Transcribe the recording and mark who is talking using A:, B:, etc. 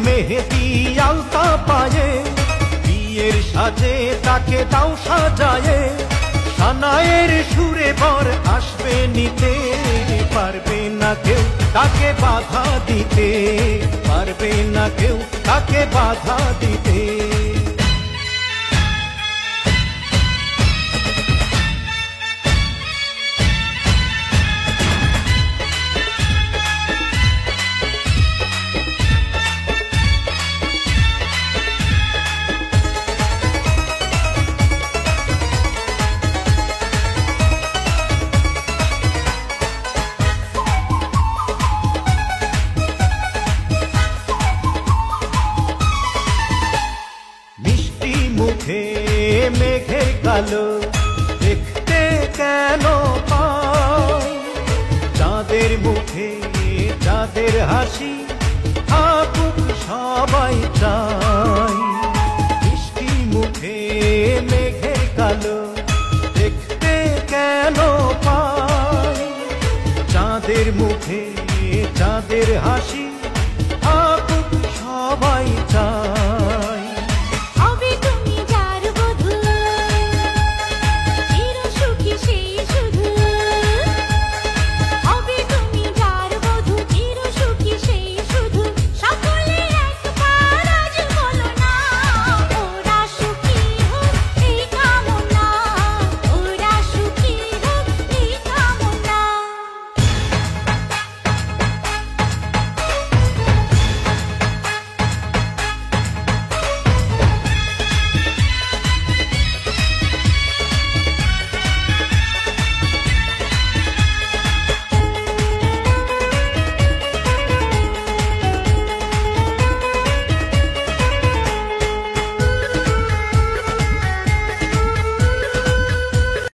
A: মেহেদি আলতা পায়ে, বিয়ের সাজে তাকে দাও সাজায়ে, সানায়ের সুরে বর আসবে নিতে, পারবে না কেউ তাকে বাধা দিতে, পারবে না কেউ তাকে বাধা দিতে। মুখে মেঘের কালো দেখতে কেন পাই, চাঁদের মুখে চাঁদের হাসি থাকুক সবাই চাই। মিষ্টি মুখে মেঘের কালো দেখতে কেন পাই, চাঁদের মুখে চাঁদের হাসি